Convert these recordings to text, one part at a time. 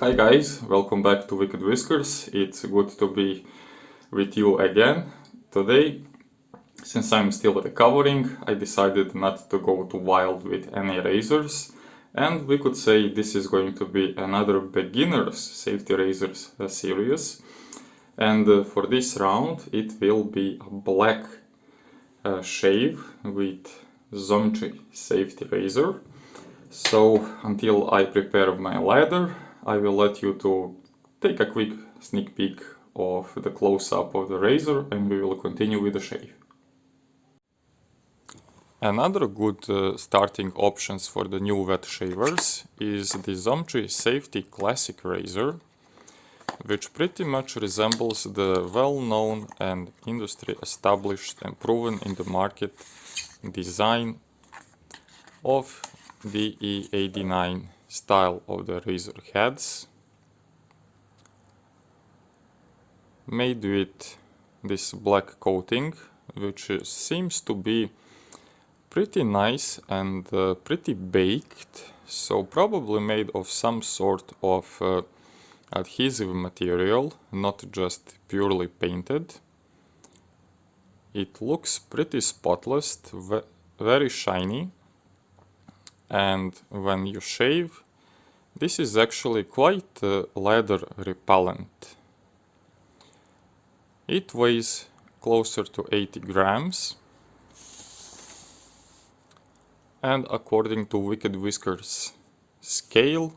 Hi guys, welcome back to Wicked-Whiskers. It's good to be with you again. Today, since I'm still recovering, I decided not to go too wild with any razors, and we could say this is going to be another beginner's safety razors series. And for this round it will be a black shave with Zomchi Safety Razor. So until I prepare my ladder, I will let you to take a quick sneak peek of the close-up of the razor, and we will continue with the shave. Another good starting options for the new wet shavers is the Zomchi Safety Classic Razor, which pretty much resembles the well-known and industry established and proven in the market design of the E89 style of the razor heads, made with this black coating, which seems to be pretty nice and pretty baked, so probably made of some sort of adhesive material, not just purely painted. It looks pretty spotless, very shiny, and when you shave, this is actually quite leather repellent. It weighs closer to 80 grams, and according to Wicked-Whiskers scale,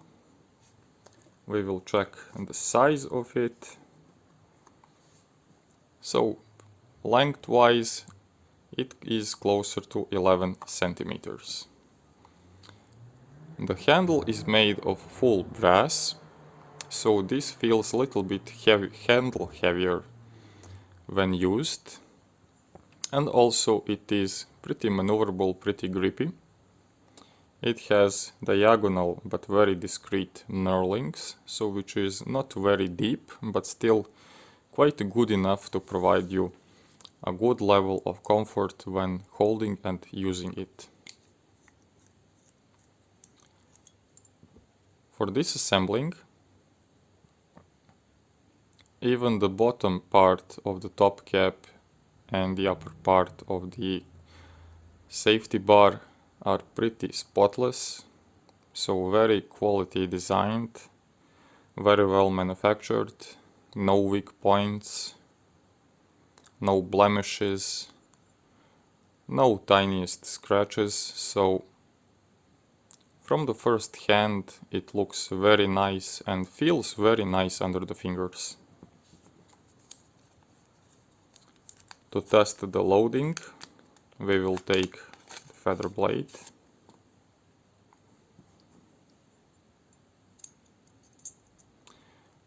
we will check the size of it. So lengthwise it is closer to 11 centimeters. The handle is made of full brass, so this feels a little bit heavier when used, and also it is pretty maneuverable, pretty grippy. It has diagonal but very discreet knurlings, so which is not very deep but still quite good enough to provide you a good level of comfort when holding and using it. For disassembling, even the bottom part of the top cap and the upper part of the safety bar are pretty spotless, so very quality designed, very well manufactured, no weak points, no blemishes, no tiniest scratches, so from the first hand it looks very nice and feels very nice under the fingers. To test the loading, we will take the feather blade.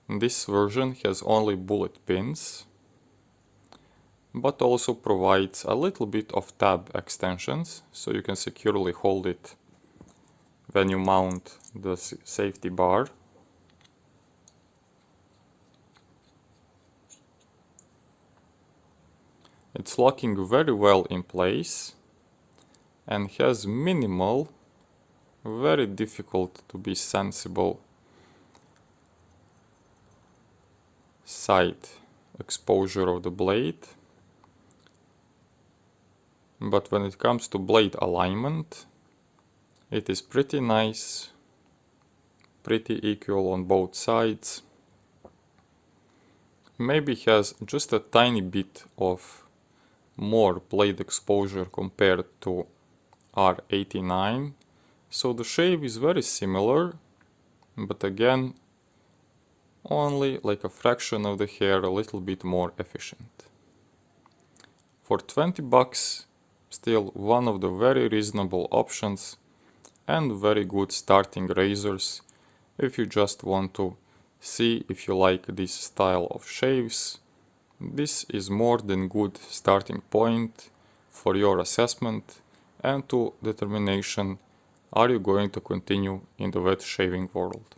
This version has only bullet pins, but also provides a little bit of tab extensions, so you can securely hold it when you mount the safety bar. It's locking very well in place and has minimal, very difficult to be sensible side exposure of the blade. But when it comes to blade alignment, it is pretty nice, pretty equal on both sides. Maybe has just a tiny bit of more blade exposure compared to R89, so the shave is very similar, but again only like a fraction of the hair, a little bit more efficient. For 20 bucks, still one of the very reasonable options and very good starting razors if you just want to see if you like this style of shaves. This is more than good starting point for your assessment and to determination, are you going to continue in the wet shaving world.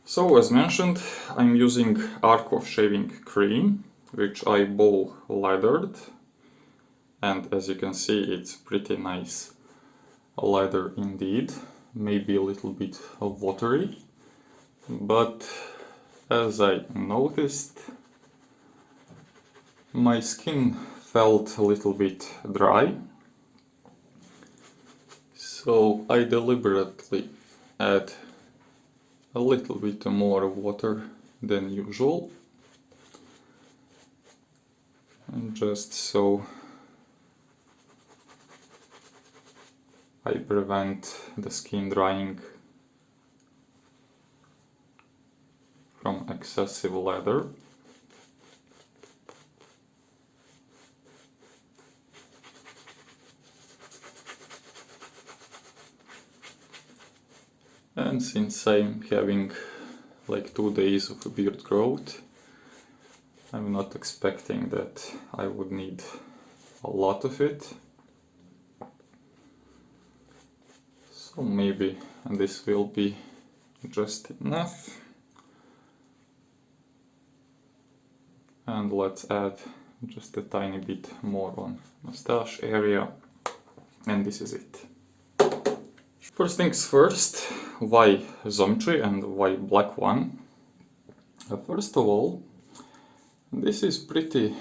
So as mentioned, I'm using Arco shaving cream, which I bowl lathered, and as you can see it's pretty nice leather indeed, maybe a little bit watery, but as I noticed, my skin felt a little bit dry, so I deliberately add a little bit more water than usual, and just so I prevent the skin drying from excessive lather. And since I'm having like 2 days of beard growth, I'm not expecting that I would need a lot of it. So maybe this will be just enough. And let's add just a tiny bit more on mustache area, and this is it. First things first, why Zomchi and why black one? First of all, this is pretty,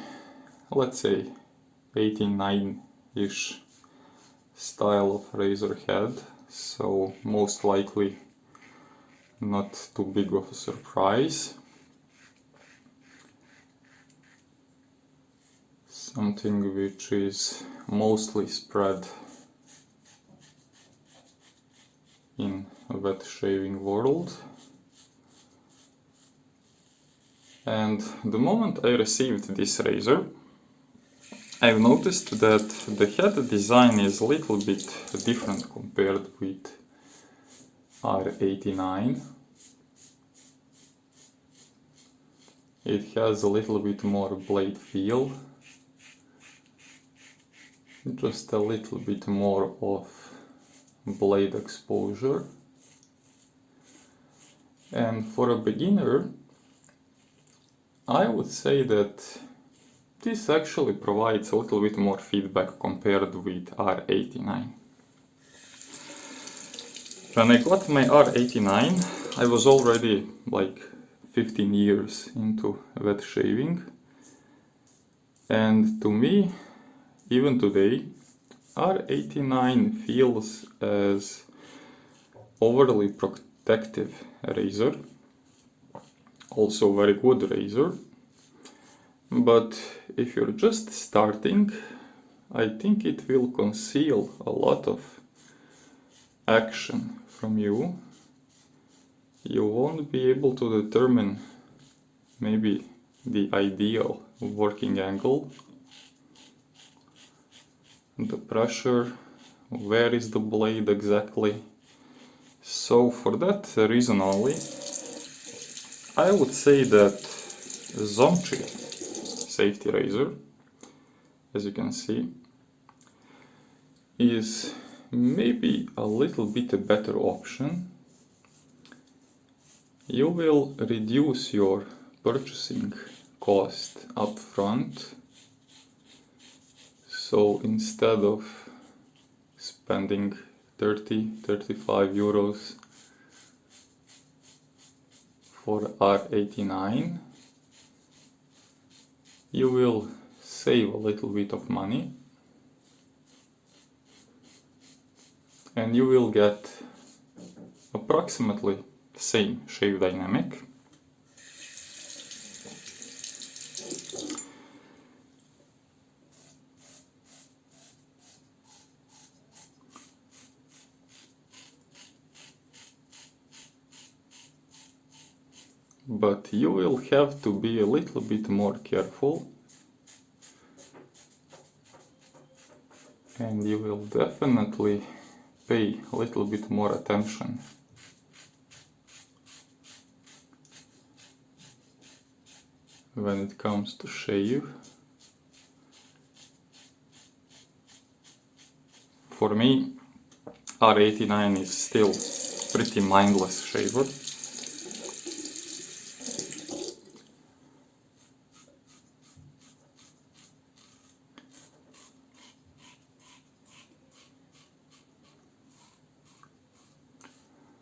let's say, 89-ish style of razor head, so most likely not too big of a surprise. Something which is mostly spread in a wet shaving world. And the moment I received this razor, I've noticed that the head design is a little bit different compared with R89. It has a little bit more blade feel, just a little bit more of blade exposure, and for a beginner I would say that this actually provides a little bit more feedback compared with R89. When I got my R89, I was already like 15 years into wet shaving, and to me, even today, R89 feels as overly protective razor, also very good razor, but if you're just starting, I think it will conceal a lot of action from you. You won't be able to determine maybe the ideal working angle, the pressure, where is the blade exactly. So for that reason only, I would say that Zomchi Safety Razor, as you can see, is maybe a little bit a better option. You will reduce your purchasing cost up front. So instead of spending 30-35 euros for R89, you will save a little bit of money and you will get approximately the same shave dynamic. But you will have to be a little bit more careful, and you will definitely pay a little bit more attention when it comes to shave. For me, R89 is still pretty mindless shaver.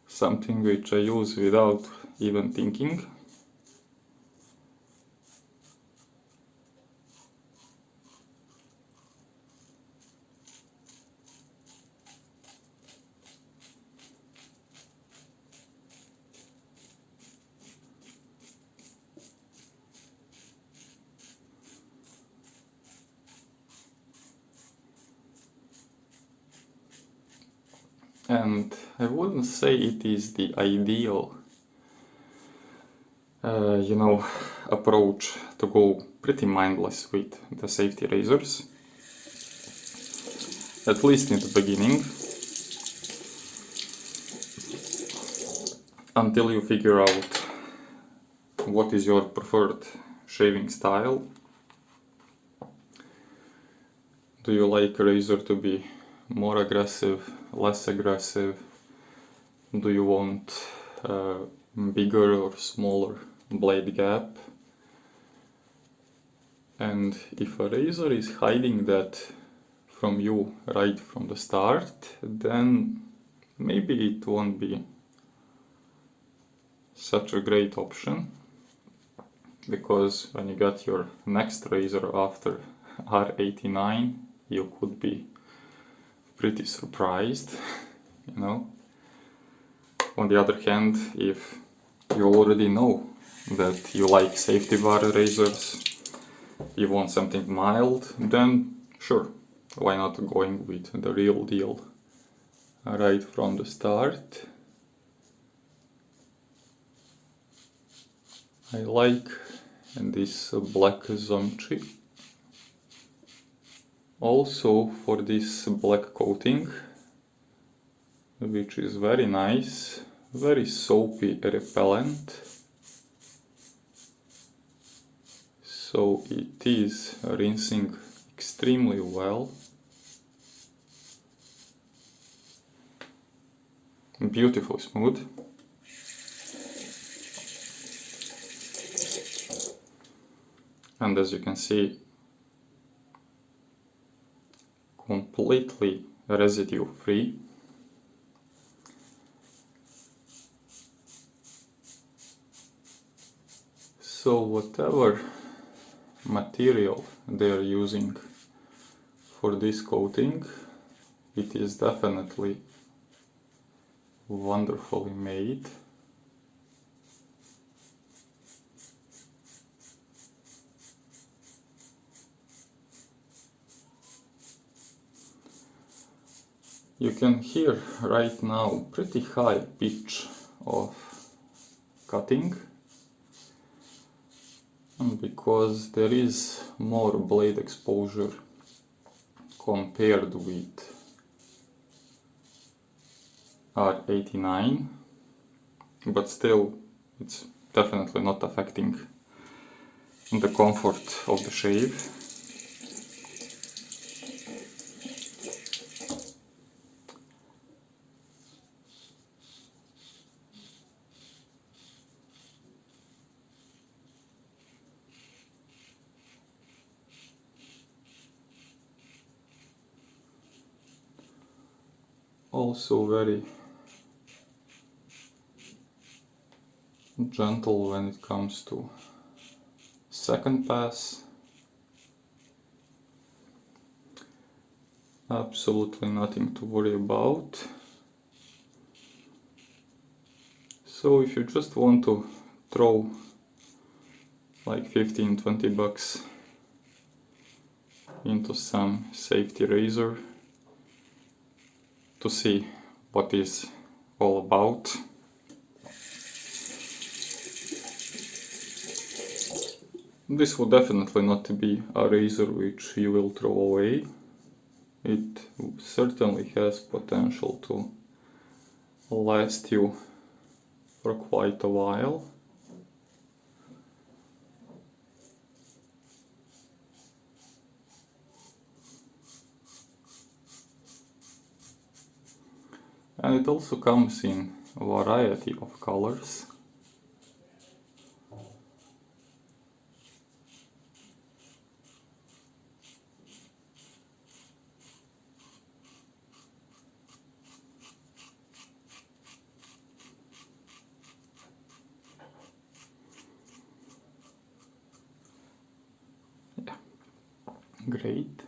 Something which I use without even thinking. And I wouldn't say it is the ideal approach to go pretty mindless with the safety razors, at least in the beginning, until you figure out what is your preferred shaving style. Do you like a razor to be more aggressive, less aggressive? Do you want bigger or smaller blade gap? And if a razor is hiding that from you right from the start, then maybe it won't be such a great option, because when you get your next razor after R89, you could be pretty surprised, you know. On the other hand, if you already know that you like safety bar razors, you want something mild, then sure, why not going with the real deal right from the start. I like this black Zomchi. Also for this black coating, which is very nice, very soapy repellent. So it is rinsing extremely well. Beautifully smooth. And as you can see, completely residue free. So whatever material they are using for this coating, it is definitely wonderfully made. You can hear right now pretty high pitch of cutting, because there is more blade exposure compared with R89, but still it's definitely not affecting the comfort of the shave. Also very gentle when it comes to second pass. Absolutely nothing to worry about. So if you just want to throw like 15-20 bucks into some safety razor to see what is all about, this will definitely not be a razor which you will throw away. It certainly has potential to last you for quite a while. And it also comes in a variety of colors. great.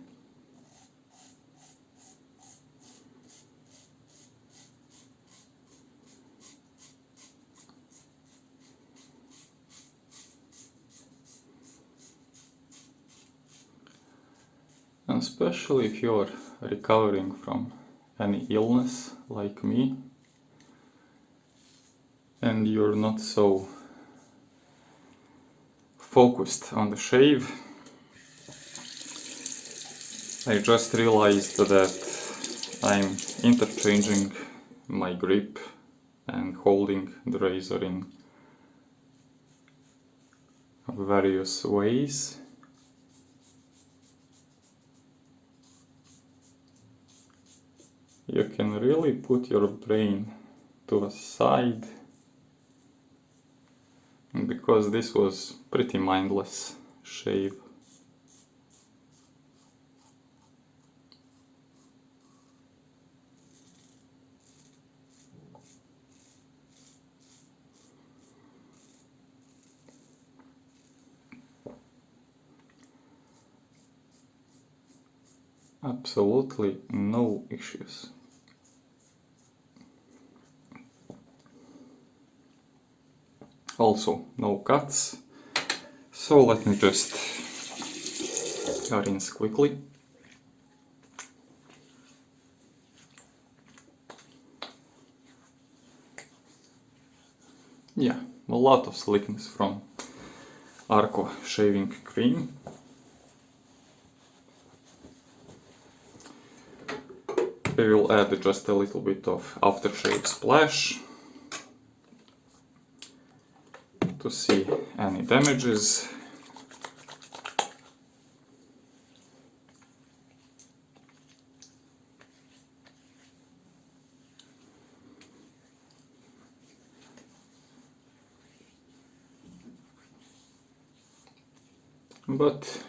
And especially if you're recovering from any illness like me and you're not so focused on the shave. I just realized that I'm interchanging my grip and holding the razor in various ways. You can really put your brain to a side, because this was pretty mindless shave. Absolutely no issues. Also no cuts, so let me just rinse quickly. Yeah, a lot of slickness from Arco shaving cream. We will add just a little bit of aftershave splash to see any damages. But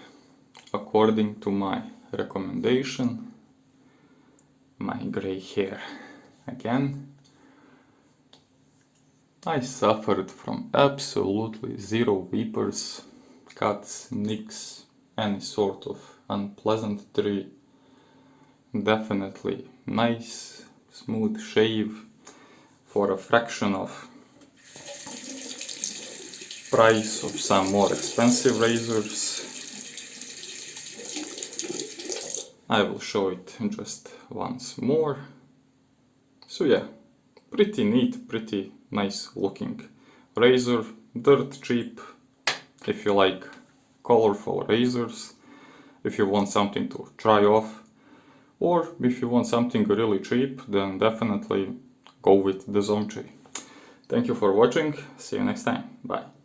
according to my recommendation, my gray hair again, I suffered from absolutely zero weepers, cuts, nicks, any sort of unpleasantry. Definitely nice, smooth shave for a fraction of price of some more expensive razors. I will show it just once more. So yeah, pretty neat, pretty nice looking razor, dirt cheap if you like colorful razors, if you want something to try off, or if you want something really cheap, then definitely go with the Zomchi. Thank you for watching, see you next time, bye.